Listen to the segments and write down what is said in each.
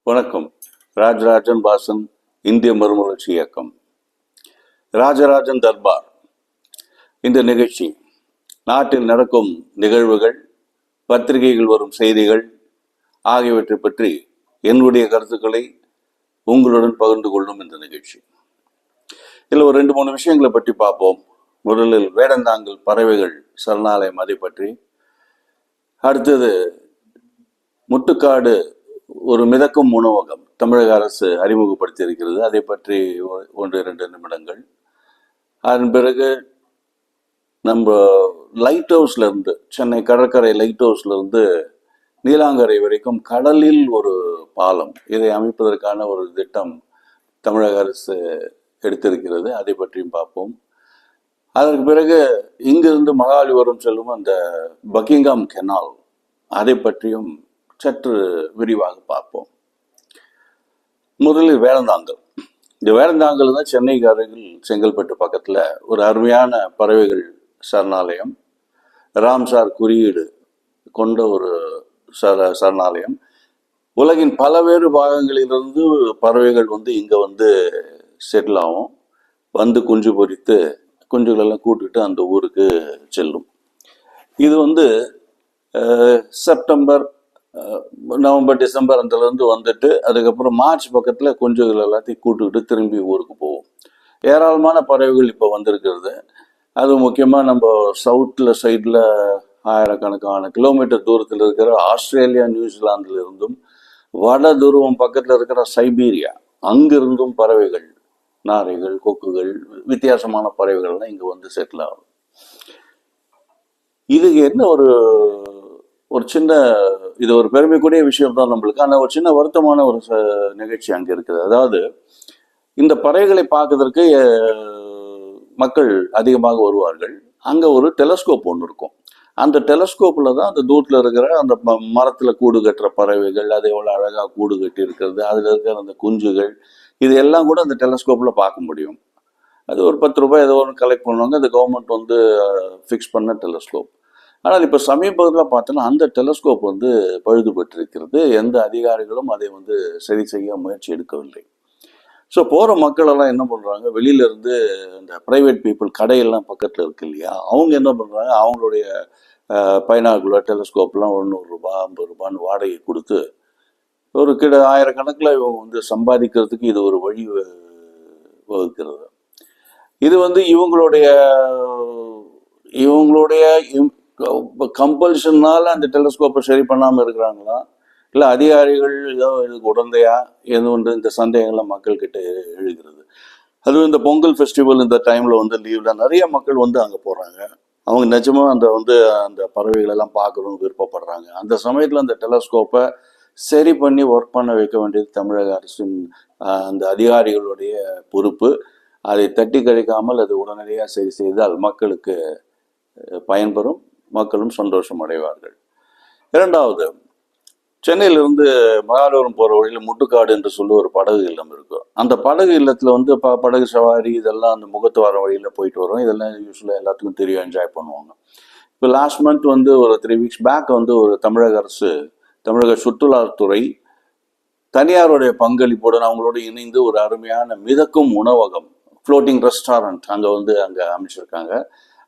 வணக்கம். ராஜராஜன் பாசன் இந்திய மறுமலர்ச்சி இயக்கம் ராஜராஜன் தர்பார். இந்த நிகழ்ச்சி நாட்டில் நடக்கும் நிகழ்வுகள், பத்திரிகைகள் வரும் செய்திகள் ஆகியவற்றை பற்றி என்னுடைய கருத்துக்களை உங்களுடன் பகிர்ந்து கொள்ளும் இந்த நிகழ்ச்சி. இதில் ஒரு 2-3 விஷயங்களை பற்றி பார்ப்போம். முதலில் வேடந்தாங்கல் பறவைகள் சரணாலயம், அதை பற்றி. அடுத்தது முட்டுக்காடு ஒரு மிதக்கும் உணவகம் தமிழக அரசு அறிமுகப்படுத்தி இருக்கிறது, அதை பற்றி 1-2 நிமிடங்கள். அதன் பிறகு நம்ம லைட் ஹவுஸ்ல இருந்து, சென்னை கடற்கரை லைட் ஹவுஸ்ல இருந்து நீலாங்கரை வரைக்கும் கடலில் ஒரு பாலம், இதை அமைப்பதற்கான ஒரு திட்டம் தமிழக அரசு எடுத்திருக்கிறது, அதை பற்றியும் பார்ப்போம். அதற்கு பிறகு இங்கிருந்து மகாபலிபுரம் செல்லும் அந்த பக்கிங்ஹாம் கெனால், அதை பற்றியும் சற்று விரிவாக பார்ப்போம். முதலில் வேடந்தாங்கல். இந்த வேடந்தாங்கல் தான் சென்னைக்கு அருகில் செங்கல்பட்டு பக்கத்தில் ஒரு அருமையான பறவைகள் சரணாலயம், ராம்சார் குறியீடு கொண்ட ஒரு சரணாலயம். உலகின் பல்வேறு பாகங்களிலிருந்து பறவைகள் இங்கே செட்டில் ஆகும், குஞ்சு பொரித்து குஞ்சுகளெல்லாம் கூட்டிட்டு அந்த ஊருக்கு செல்லும். இது செப்டம்பர், நவம்பர், டிசம்பர் அந்தலேருந்து வந்துட்டு அதுக்கப்புறம் மார்ச் பக்கத்தில் குஞ்சுகள் எல்லாத்தையும் கூட்டுக்கிட்டு திரும்பி ஊருக்கு போகும். ஏராளமான பறவைகள் இப்போ வந்திருக்கிறது. அது முக்கியமாக நம்ம சவுத்தில் சைடில் ஆயிரக்கணக்கான கிலோமீட்டர் தூரத்தில் இருக்கிற ஆஸ்திரேலியா, நியூசிலாந்தில் இருந்தும், வட துருவம் பக்கத்தில் இருக்கிற சைபீரியா, அங்கிருந்தும் பறவைகள், நாரைகள், கொக்குகள், வித்தியாசமான பறவைகள்லாம் இங்கே செட்டில் ஆகும். இதுக்கு என்ன ஒரு சின்ன, இது ஒரு பெருமைக்குரிய விஷயம் தான் நம்மளுக்கு. ஆனால் ஒரு சின்ன வருத்தமான ஒரு நிகழ்ச்சி அங்கே இருக்குது. அதாவது இந்த பறவைகளை பார்க்கறதுக்கு மக்கள் அதிகமாக வருவார்கள். அங்கே ஒரு டெலஸ்கோப் ஒன்று இருக்கும். அந்த டெலஸ்கோப்பில் தான் அந்த தூரத்தில் இருக்கிற அந்த மரத்தில் கூடு கட்டுற பறவைகள், அது எவ்வளோ அழகாக கூடு கட்டி இருக்கிறது, அதில் இருக்கிற அந்த குஞ்சுகள், இது எல்லாம் கூட அந்த டெலஸ்கோப்பில் பார்க்க முடியும். அது ஒரு 10 ரூபாய் ஏதோ ஒன்று கலெக்ட் பண்ணுவாங்க. அந்த கவர்மெண்ட் ஃபிக்ஸ் பண்ண டெலஸ்கோப். ஆனால் இப்போ சமீபத்தில் பார்த்தோன்னா அந்த டெலஸ்கோப் பழுதுபட்டிருக்கிறது. எந்த அதிகாரிகளும் அதை சரி செய்ய முயற்சி எடுக்கவில்லை. ஸோ போகிற மக்களெல்லாம் என்ன பண்ணுறாங்க, வெளியிலேருந்து இந்த ப்ரைவேட் பீப்புள், கடையெல்லாம் பக்கத்தில் இருக்கு இல்லையா, அவங்க என்ன பண்ணுறாங்க, அவங்களுடைய பைனாகுலர் டெலஸ்கோப்லாம் 100 ரூபாய் 50 ரூபான்னு வாடகை கொடுத்து ஒரு ஆயிரக்கணக்கில் இவங்க சம்பாதிக்கிறதுக்கு இது ஒரு வழி வகுக்கிறது. இது இவங்களுடைய கம்பல்ஷன்னால அந்த டெலஸ்கோப்பை சரி பண்ணாமல் இருக்கிறாங்களா, இல்லை அதிகாரிகள் ஏதோ இதுக்கு உடந்தையா, இந்த சந்தேகங்கள்லாம் மக்கள்கிட்ட எழுகிறது. அதுவும் இந்த பொங்கல் ஃபெஸ்டிவல் இந்த டைமில் லீவில் நிறைய மக்கள் அங்கே போகிறாங்க. அவங்க நிஜமாக அந்த பறவைகளெல்லாம் பார்க்கணும்னு விருப்பப்படுறாங்க. அந்த சமயத்தில் அந்த டெலஸ்கோப்பை சரி பண்ணி ஒர்க் பண்ண வைக்க வேண்டியது தமிழக அரசின் அந்த அதிகாரிகளுடைய பொறுப்பு. அதை தட்டி கழிக்காமல் அது உடனடியாக சரி செய்தால் மக்களுக்கு பயன்பெறும், மக்களும் சந்தோஷம் அடைவார்கள். இரண்டாவது, சென்னையிலிருந்து மகாபலிபுரம் போகிற வழியில் முட்டுக்காடு என்று சொல்லி ஒரு படகு இல்லம் இருக்கும். அந்த படகு இல்லத்தில் படகு சவாரி இதெல்லாம் அந்த முகத்துவார வழியில் போயிட்டு வரும். இதெல்லாம் யூஸ்வலாக எல்லாத்துக்கும் தெரியும், என்ஜாய் பண்ணுவாங்க. இப்போ லாஸ்ட் மந்த் ஒரு 3 வீக்ஸ் பேக் ஒரு தமிழக அரசு, தமிழக சுற்றுலாத்துறை தனியாருடைய பங்களிப்புடன் அவங்களோடு இணைந்து ஒரு அருமையான மிதக்கும் உணவகம், ஃப்ளோட்டிங் ரெஸ்டாரண்ட் அங்கே அமைச்சிருக்காங்க.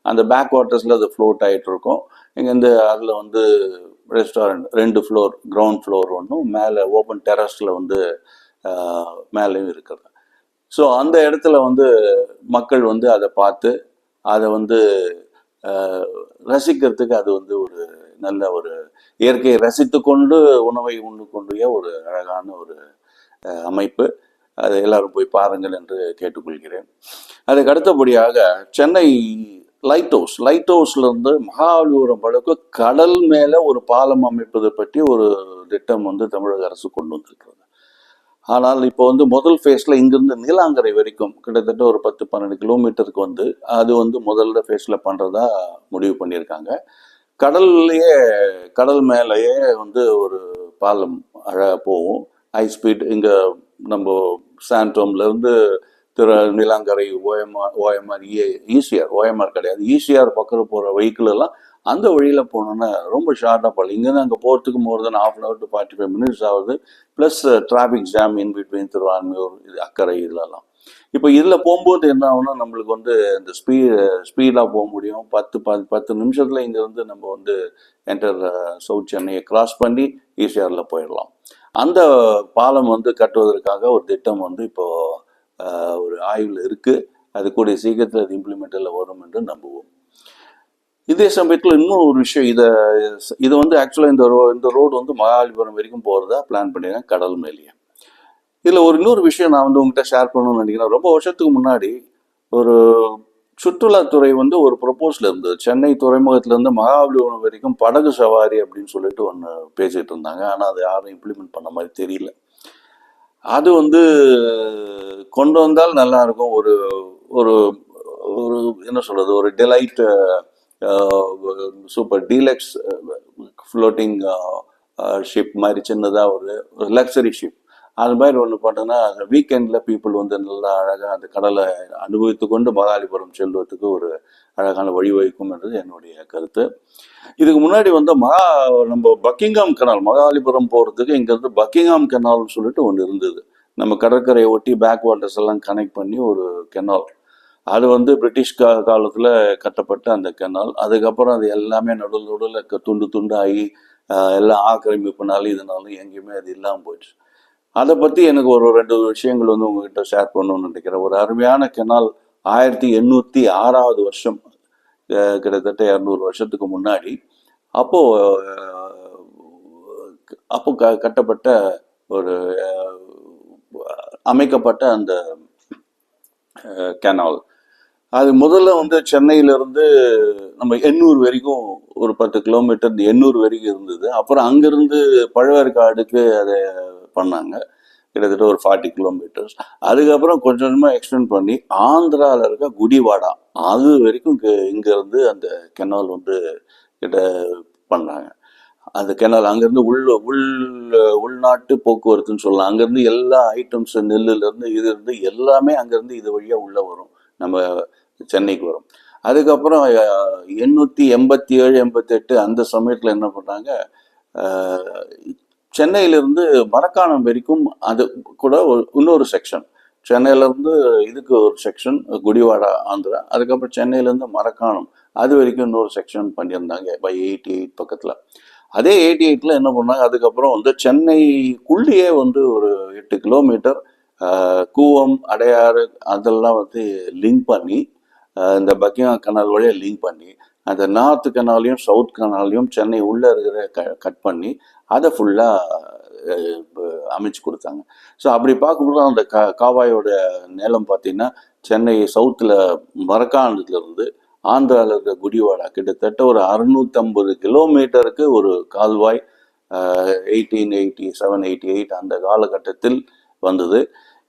அந்த பேக் வாட்டர்ஸில் அது ஃப்ளோட் ஆகிட்டு இருக்கும். இங்கேருந்து அதில் ரெஸ்டாரண்ட் 2 ஃப்ளோர், கிரவுண்ட் ஃப்ளோர் ஒன்றும், மேலே ஓப்பன் டெரஸில் மேலேயும் இருக்கிறது. ஸோ அந்த இடத்துல மக்கள் அதை பார்த்து அதை ரசிக்கிறதுக்கு அது ஒரு நல்ல ஒரு இயற்கையை ரசித்து கொண்டு உணவை உண்டு கொண்டு ஒரு அழகான ஒரு அமைப்பு. அதை எல்லாரும் போய் பாருங்கள் என்று கேட்டுக்கொள்கிறேன். அதுக்கு அடுத்தபடியாக சென்னை லைட் ஹவுஸ்லேருந்து மகாபலிபுரம் வழக்கு கடல் மேலே ஒரு பாலம் அமைப்பதை பற்றி ஒரு திட்டம் தமிழக அரசு கொண்டு வந்திருக்கிறது. ஆனால் இப்போ முதல் ஃபேஸில் இங்கிருந்து நீலாங்கரை வரைக்கும் கிட்டத்தட்ட ஒரு 10-12 கிலோமீட்டருக்கு அது முதல்ல ஃபேஸில் பண்ணுறதா முடிவு பண்ணியிருக்காங்க. கடல் மேலேயே ஒரு பாலம் அழகாக போகும், ஹை ஸ்பீட். இங்கே நம்ம சாண்டோம்லேருந்து நீலாங்கரை, ஓஎம்ஆர், ஈசிஆர், ஓஎம்ஆர் கிடையாது, ஈசிஆர் பக்கம் போகிற வெஹிக்கிள் எல்லாம் அந்த வழியில் போனோன்னா ரொம்ப ஷார்ட்டாக போகலாம். இங்கேருந்து அங்கே போகிறதுக்கு மோர் தென் ½ hour to 45 minutes ஆகுது. Plus traffic jam in between Thiruvanmiyur இது அக்கறை இதெல்லாம். இப்போ இதில் போகும்போது என்ன ஆகும்னா நம்மளுக்கு வந்து இந்த ஸ்பீடாக போக முடியும். 10 நிமிஷத்தில் இங்கேருந்து நம்ம வந்து என்டர் சவுத் சென்னையை கிராஸ் பண்ணி ஈசிஆரில் போயிடலாம். அந்த பாலம் வந்து கட்டுவதற்காக ஒரு திட்டம் வந்து இப்போது ஒரு ஆய்வில் இருக்குது. அது கூடிய சீக்கிரத்தில் அது இம்ப்ளிமெண்ட்டில் வரும் என்று நம்புவோம். இதே சமயத்தில் இன்னும் ஒரு விஷயம், இது வந்து ஆக்சுவலாக இந்த ரோடு வந்து மகாபலிபுரம் வரைக்கும் போகிறதா பிளான் பண்ணிடுறேன், கடல் மேலேயே. இதில் இன்னொரு விஷயம் நான் வந்து உங்கள்கிட்ட ஷேர் பண்ணணும்னு நினைக்கிறேன். ரொம்ப வருஷத்துக்கு முன்னாடி ஒரு சுற்றுலாத்துறை வந்து ஒரு ப்ரொபோசல் இருந்தது. சென்னை துறைமுகத்திலேருந்து மகாபலிபுரம் வரைக்கும் படகு சவாரி அப்படின்னு சொல்லிட்டு ஒன்று பேசிகிட்டு இருந்தாங்க. ஆனால் அதை யாரும் இம்ப்ளிமெண்ட் பண்ண மாதிரி தெரியல. அது வந்து கொண்டு வந்தால் நல்லாயிருக்கும். ஒரு ஒரு ஒரு என்ன சொல்கிறது, ஒரு delight super deluxe floating ship மாதிரி சின்னதாக ஒரு லக்ஸரி ஷிப் அது மாதிரி ஒன்று பண்ணோன்னா வீக்கெண்டில் பீப்புள் வந்து நல்லா அழகாக அந்த கடலை அனுபவித்து கொண்டு மகாபலிபுரம் செல்வதற்கு ஒரு அழகான வழிவகுக்கும் என்றது என்னுடைய கருத்து. இதுக்கு முன்னாடி வந்து நம்ம பக்கிங்ஹாம் கெனால், மகாபலிபுரம் போகிறதுக்கு இங்கேருந்து பக்கிங்ஹாம் கெனால்னு சொல்லிட்டு ஒன்று இருந்தது. நம்ம கடற்கரையை ஒட்டி பேக் வாட்டர்ஸ் எல்லாம் கனெக்ட் பண்ணி ஒரு கெனால். அது வந்து பிரிட்டிஷ் காலத்தில் கட்டப்பட்ட அந்த கெனால். அதுக்கப்புறம் அது எல்லாமே நடுவில் துண்டு ஆகி எல்லாம் ஆக்கிரமிப்புனாலும் இதனாலும் எங்கேயுமே அது இல்லாமல் போயிடுச்சு. அதை பற்றி எனக்கு ஒரு 2 விஷயங்கள் வந்து உங்ககிட்ட ஷேர் பண்ணணும்னு நினைக்கிறேன். ஒரு அருமையான கெனால் 1806 வருஷம், கிட்டத்தட்ட 200 வருஷத்துக்கு முன்னாடி அப்போ கட்டப்பட்ட ஒரு அமைக்கப்பட்ட அந்த கெனால். அது முதல்ல வந்து சென்னையிலிருந்து நம்ம எண்ணூர் வரைக்கும் ஒரு 10 கிலோமீட்டர் எண்ணூர் வரைக்கும் இருந்தது. அப்புறம் அங்கிருந்து பழவேற்காடுக்கு அதை பண்ணாங்க, கிட்டத்தட்ட ஒரு 40 கிலோமீட்டர்ஸ். அதுக்கப்புறம் கொஞ்சம் கொஞ்சமாக எக்ஸ்டெண்ட் பண்ணி ஆந்திராவில் இருக்க குடிவாடா அது வரைக்கும் இங்கேருந்து அந்த கெனால் வந்து கிட்ட பண்ணாங்க. அந்த கெனால் அங்கேருந்து உள்நாட்டு போக்குவரத்துன்னு சொல்லலாம். அங்கேருந்து எல்லா ஐட்டம்ஸ் நெல்லுலேருந்து இது இருந்து எல்லாமே அங்கேருந்து இது வழியாக உள்ளே வரும், நம்ம சென்னைக்கு வரும். அதுக்கப்புறம் 887 88 அந்த சமயத்தில் என்ன பண்ணாங்க, சென்னையிலிருந்து மரக்காணம் வரைக்கும் அது கூட இன்னொரு செக்ஷன், சென்னையிலேருந்து இதுக்கு ஒரு செக்ஷன் குடிவாடா ஆந்திரா, அதுக்கப்புறம் சென்னையிலேருந்து மரக்காணம் அது வரைக்கும் இன்னொரு செக்ஷன் பண்ணியிருந்தாங்க பை 88 பக்கத்தில். அதே 88ல் என்ன பண்ணாங்க, அதுக்கப்புறம் வந்து சென்னைக்குள்ளேயே வந்து ஒரு 8 கிலோமீட்டர் கூவம் அடையாறு அதெல்லாம் வந்து லிங்க் பண்ணி இந்த பக்கிங்ஹாம் கெனால் வழியாக லிங்க் பண்ணி அந்த நார்த் கெனாலையும் சவுத் கெனாலையும் சென்னை உள்ளே இருக்கிற கட் பண்ணி அதை ஃபுல்லாக அமைச்சு கொடுத்தாங்க. ஸோ அப்படி பார்க்கும்போது அந்த காவாயோட நிலம் பார்த்தீங்கன்னா சென்னை சவுத்தில் மரக்காணத்துலேருந்து ஆந்திராவில் இருக்க குடிவாடா கிட்டத்தட்ட ஒரு 650 கிலோமீட்டருக்கு ஒரு கால்வாய் 1887 88 அந்த காலகட்டத்தில் வந்தது.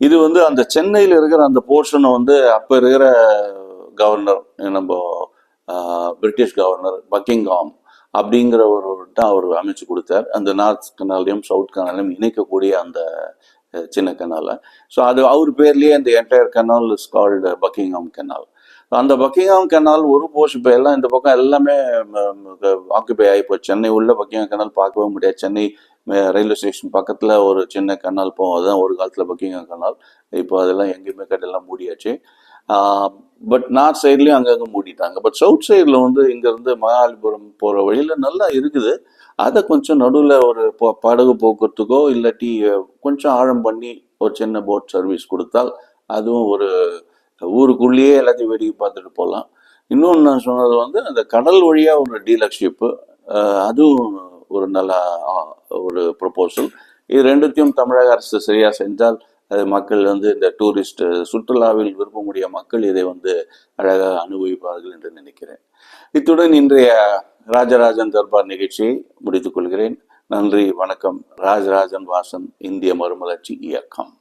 இது வந்து அந்த சென்னையில் இருக்கிற அந்த போர்ஷனை வந்து அப்போ இருக்கிற கவர்னர், நம்ம பிரிட்டிஷ் கவர்னர் பக்கிங்ஹாம் அப்படிங்கிற அவர் அமைச்சு கொடுத்தார். அந்த நார்த் கெனாலையும் சவுத் கெனாலையும் இணைக்கக்கூடிய அந்த சின்ன கெனாலை. ஸோ அது அவர் பேர்லேயே அந்த entire canal is called Buckingham canal. அந்த பக்கிங்ஹாம் கெனால் ஒரு போர்ஷன் இப்போ எல்லாம் இந்த பக்கம் எல்லாமே ஆக்குபை ஆகி இப்போ சென்னை உள்ள பக்கிங்ஹாம் கெனால் பார்க்கவே முடியாது. சென்னை ரயில்வே ஸ்டேஷன் பக்கத்தில் ஒரு சின்ன கெனால் போகும், அதுதான் ஒரு காலத்தில் பக்கிங்ஹாம் கெனால். இப்போ அதெல்லாம் எங்கேயுமே கட்டெல்லாம் மூடியாச்சு. பட் நார்த் சைட்லேயும் அங்கங்கே மூடிட்டாங்க. பட் சவுத் சைடில் வந்து இங்கேருந்து மகாபலிபுரம் போகிற வழியில் நல்லா இருக்குது. அதை கொஞ்சம் நடுவில் ஒரு படகு போக்குறதுக்கோ இல்லாட்டி கொஞ்சம் ஆழம் பண்ணி ஒரு சின்ன போட் சர்வீஸ் கொடுத்தால் அதுவும் ஒரு ஊருக்குள்ளேயே எல்லாத்தையும் வேடிக்கை பார்த்துட்டு போகலாம். இன்னொன்று நான் சொன்னது வந்து அந்த கடல் வழியாக ஒரு டீலக்ஸ் ஷிப்பு, அதுவும் ஒரு நல்ல ஒரு ப்ரொபோசல். இது ரெண்டுத்தையும் தமிழக அரசு சரியாக செஞ்சால் அது மக்கள் வந்து இந்த டூரிஸ்ட் சுற்றுலாவில் விரும்பக்கூடிய மக்கள் இதை வந்து அழகாக அனுபவிப்பார்கள் என்று நினைக்கிறேன். இத்துடன் இன்றைய ராஜராஜன் தர்பார் நிகழ்ச்சியை முடித்துக் கொள்கிறேன். நன்றி, வணக்கம். ராஜராஜன் வாசன், இந்திய மறுமலர்ச்சி இயக்கம்.